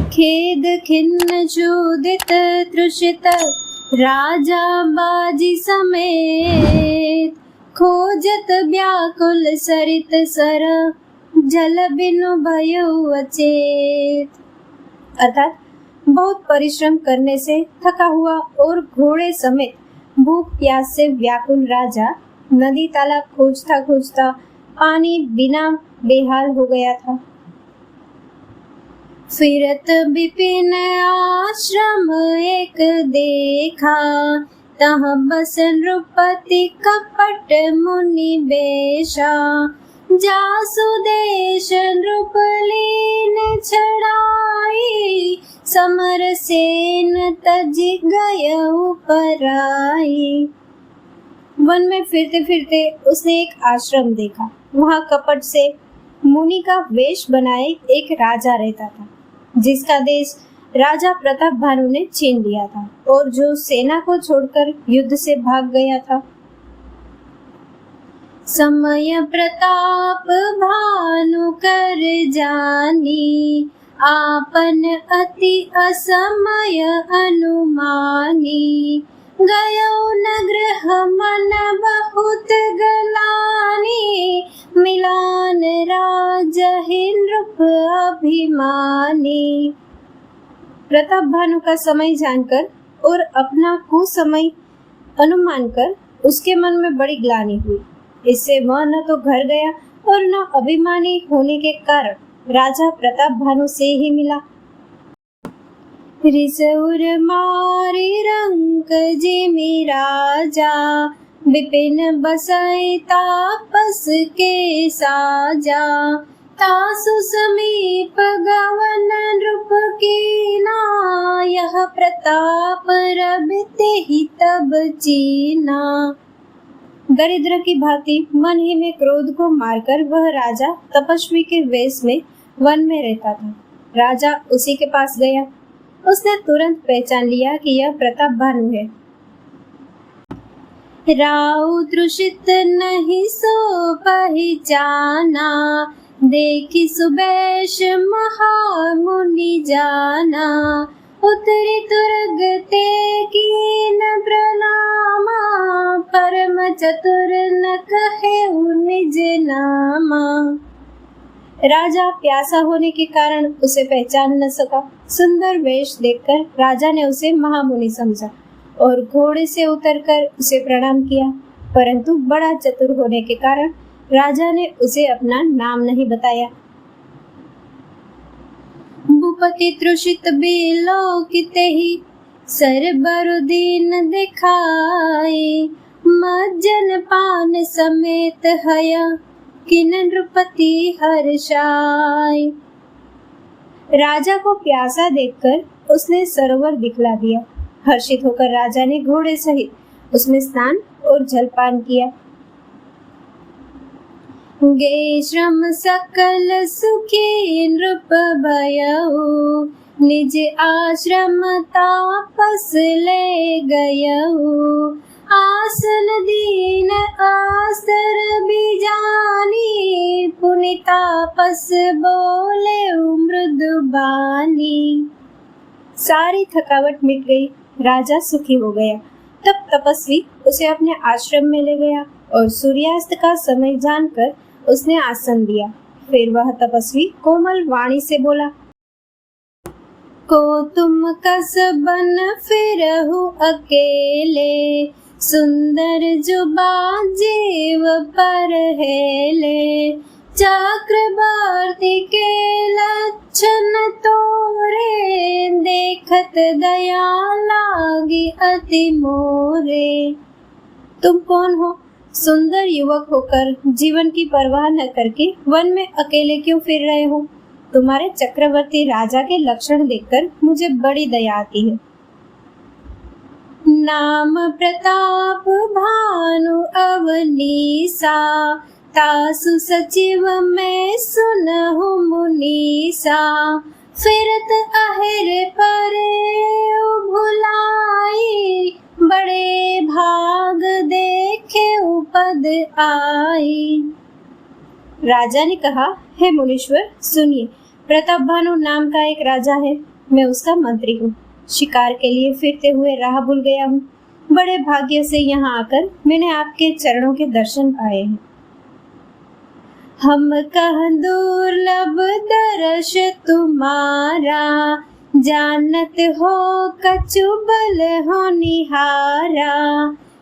खेद खिन्न चूदित तृषित राजा बाजी समेत, खोजत व्याकुल सरित सर जल बिनु भयउ अचेत। अर्थात बहुत परिश्रम करने से थका हुआ और घोड़े समेत भूख प्यास से व्याकुल राजा नदी तालाब खोजता खोजता पानी बिना बेहाल हो गया था। फिरत विपिन आश्रम एक देखा, तहाँ बस नृपति कपट मुनि बेशा, जासु देश नृपलीन छड़ाई, समर सेन तज गयउ पराई। वन में फिरते फिरते उसने एक आश्रम देखा। वहाँ कपट से मुनि का वेश बनाए एक राजा रहता था, जिसका देश राजा प्रताप भानु ने छीन लिया था और जो सेना को छोड़कर युद्ध से भाग गया था। समय प्रताप भानु कर जानी, आपन अति असमय अनुमानी, गयो नगृह मन बहुत गलानी, मिलान राजहि नृप अभिमानी। प्रताप भानु का समय जानकर और अपना कुसमय अनुमान कर उसके मन में बड़ी ग्लानि हुई। इससे वह न तो घर गया और न अभिमानी होने के कारण राजा प्रताप भानु से ही मिला। रिसउर मारी रंक जिमि राजा, विपिन बसई तापस के साजा, तासु समीप गवन नृप कीना, यह प्रताप रबिते ही तब चीना। दरिद्र की भांति मन ही में क्रोध को मारकर वह राजा तपस्वी के वेश में वन में रहता था। राजा उसी के पास गया। उसने तुरंत पहचान लिया कि यह प्रताप भानु है। राउ तृषित नहीं सो पहचाना, देखी सुबेश महामुनि जाना, उतरी तुरग ते कीन प्रणामा, परम चतुर न कहे निज नामा। राजा प्यासा होने के कारण उसे पहचान न सका। सुंदर वेश देखकर राजा ने उसे महामुनि समझा और घोड़े से उतरकर उसे प्रणाम किया, परंतु बड़ा चतुर होने के कारण राजा ने उसे अपना नाम नहीं बताया। भूपति तृषित बिलोकिते ही, सर बरुदीन दिखाई, मज्जन पान समेत हया, किन नृपति हर्षाय। राजा को प्यासा देखकर उसने सरोवर दिखला दिया। हर्षित होकर राजा ने घोड़े सहित उसमें स्नान और जलपान किया। गे श्रम सकल सुखी नृप भयउ, निज आश्रम तापस ले गयउ, आसन दीन आस्तर बिजानी, पुनि तापस बोले मृदु बानी। सारी थकावट मिट गई। राजा सुखी हो गया। तब तपस्वी उसे अपने आश्रम में ले गया और सूर्यास्त का समय जानकर उसने आसन दिया। फिर वह तपस्वी कोमल वाणी से बोला, को तुम कस बन फिरहु अकेले, सुंदर जुबा जीव पर हेले, चक्रवर्ती के लक्षण तोरे, देखत दया लागी अति मोरे। तुम कौन हो? सुंदर युवक होकर जीवन की परवाह न करके वन में अकेले क्यों फिर रहे हो? तुम्हारे चक्रवर्ती राजा के लक्षण देखकर मुझे बड़ी दया आती है। नाम प्रताप भानु अवनीसा, तासु सचिव में सुनहु मुनीसा, फिरत अहिर परे भुलाई, बड़े भाग देखे उपद आई। राजा ने कहा, हे मुनीश्वर सुनिए, प्रताप भानु नाम का एक राजा है। मैं उसका मंत्री हूँ। शिकार के लिए फिरते हुए राह भूल गया हूँ। बड़े भाग्य से यहाँ आकर मैंने आपके चरणों के दर्शन पाए हैं। हम कह दुर्लभ दर्श तुम्हारा, जानत हो कछु बल हो निहारा।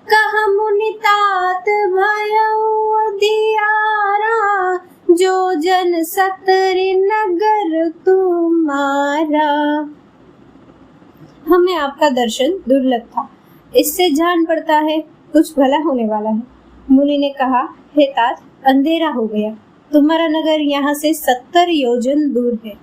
कह मुनि तात भयउ अधियारा, जो जन सतरि नगर तुम्हारा। हमें आपका दर्शन दुर्लभ था, इससे जान पड़ता है कुछ भला होने वाला है। मुनि ने कहा, हे तात, अंधेरा हो गया, तुम्हारा नगर यहाँ से 70 योजन दूर है।